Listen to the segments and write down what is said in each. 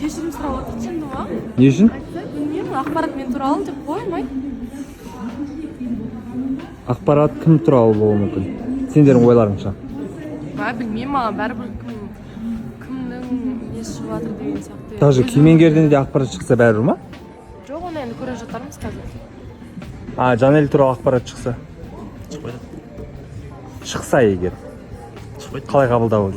Кешірім сұрап отыр чынды ма? Не үшін? Білмеймін, ақпарат мен туралы деп қоймай. Ақпарат кім туралы болуы мүмкін? Сендердің ойларыңша. Білмеймін, маған бәрібір кімнің несі шығып жатыр деген сияқты. Даже Кемеңгерден де ақпарат шықса бәрібір ма? Жоқ, оны енді көре жатармыз қазір. Жанель туралы ақпарат шықса. Шықпайды. Шықса егер. Шықпайды. Қалай қабылдау?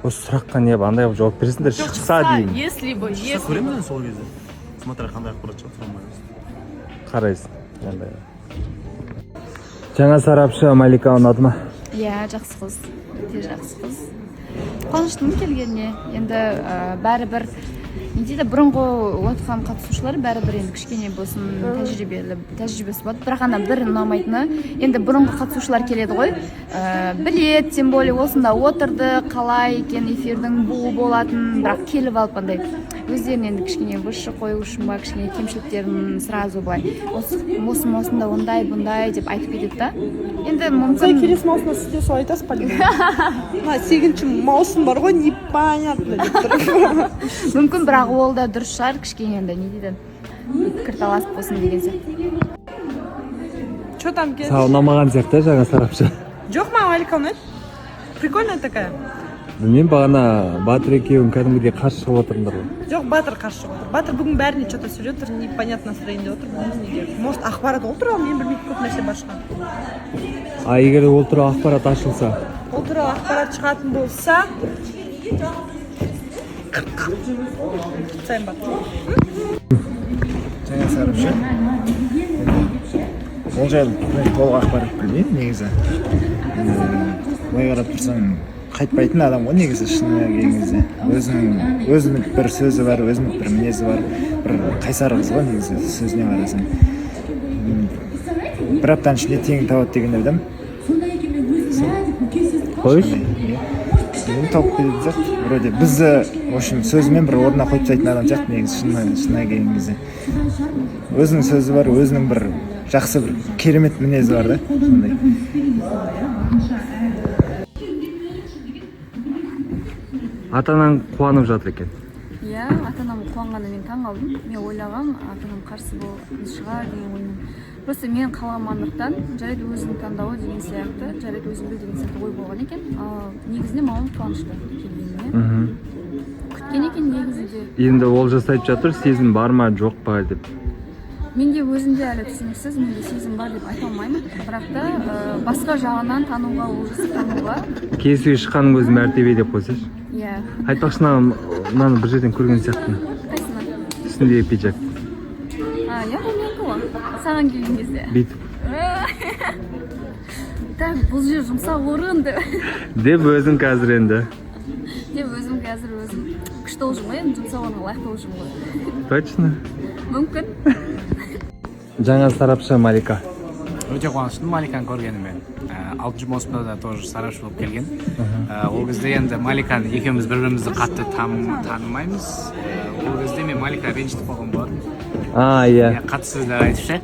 Осы сұраққа не андай қылып жауап бересіңдер, шықса деймін. Если бы, если Көремін сол кезде. Смотря қандай ақпарат шығып тұрмаймыз. Қарайсың. Жаңа сарапшы Малика ұнады ма? Иә, жақсы қыз. Өте жақсы қыз. Қуаныштымын келгеніне. Енді бәрібір не дейді, бұрынғы отырған қатысушылар бәрібір енді кішкене болсын тәжірибесі болады. Бірақ ана бір ұнамайтыны, енді бұрынғы қатысушылар келеді ғой, білет, тем более осында отырды, қалай екен эфирдің бұл болатын, бірақ келіп алып андай өздерін енді кішкене выше қою үшін ба, кішкене кемшіліктерін сразу былай осында ондай бұндай деп айтып кетеді да. Енді мүмкін келесі маусымда сіз де солай айтасыз, Полина. 8-ші маусым бар ғой, непонятно деп тұр. мүмкін бірақ ол да дұрыс шығар, кішкене енді не дейді, пікірталас болсын деген сияқты. Что там келді? Саған ұнамаған сияқты жаңа сарапшы. Жоқ, маған Малика ұнайды. Прикольная такая. Білмеймін, бағана Батыр екеуің кәдімгідей қарсы шығып отырыңдар ғой. Жоқ, Батыр қарсы шығып отыр. Батыр бүгін бәріне что-то сөйлеп отыр, непонятно настроениеде отыр. Может, ақпарат ол туралы мен білмейтін көп нәрсе бар шығар. Егер ол туралы ақпарат ашылса? Ол туралы ақпарат шығатын болса, сайын бар. Жаңа сарапшы. Ол жайлы толық ақпарат білмеймін негізі. Былай қарап тұрсаң, қайтпайтын адам ғой негізі шынына келген кезде. Өзінің бір сөзі бар, өзінің бір мінезі бар, бір қайсар қыз ғой негізі сөзіне қарасаң. Бір аптаның ішінде теңін табады деген ойдам. Қойш? Тауып кететін сияқты. Вроде бізді, в общем, сөзімен бір орнына қойып тастайтын адам сияқты негізі шынына келген кезде. Өзінің сөзі бар, өзінің бір жақсы бір керемет мінезі бар да, сондай. Ата-анаң қуанып жатыр екен. Иә, ата-анам қуанғанда мен таң қалдым. Мен ойлағам, ата-анам қарсы болатын шығар деген оймен. Просто мен қаламандықтан жарайды өзінің таңдауы деген сияқты, жарайды өзің біл деген сияқты ой болған екен. Негізінде мамам қуанышты келгеніне. Күткен екен негізінде. Енді ол жасайтып жатыр, сезім бар ма, жоқ па деп. Менде өзімде әлі түсініксіз, менде сезім бар деп айта алмаймын. Бірақ та басқа жағынан тануға, олжасы тануға. Кездесуге шыққаның өзі мәртебе деп қойсайшы. Иә. Айтпақшы, мынаны бір жерден көрген сияқтымын. Қайсыны? Үстіндегі пиджак. Иә, ол менікі ғой. Саған келген кезде. Бүйтіп. Так, бұл жер жұмсақ орын деп. Деп өзің қазір енді. Деп өзім қазір өзім күшті олжым ғой, жұмсақ орынға лайықты олжым ғой. Точно. Мүмкін. Жаңа сарапшы Малика. Өте қуаныштымын Маликаны көргеніме. 6-ші маусымда да тоже сарапшы болып келген. Ол кезде енді Маликаны екеуміз бір-бірімізді қатты танымаймыз. Ол кезде мен Малика ренжітіп қалған болатын. Иә. Қатты сөздер айтып ше.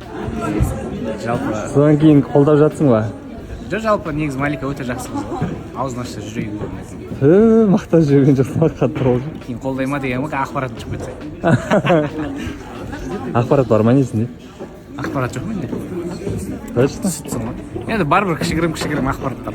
Жалпы. Содан кейін қолдап жатсың ба? Жалпы негізі Малика өте жақсы қыз ғой. Аузын ашса жүрегі көрінеді. Мақтап жүрген жоқсың ба, қатты болды. Кейін қолдай ма деген ғой, ақпарат шығып кетсе. Ақпарат бар ма несінде? Ақпарат жоқ менде. Точно? Енді барбір кішігірім ақпараттар.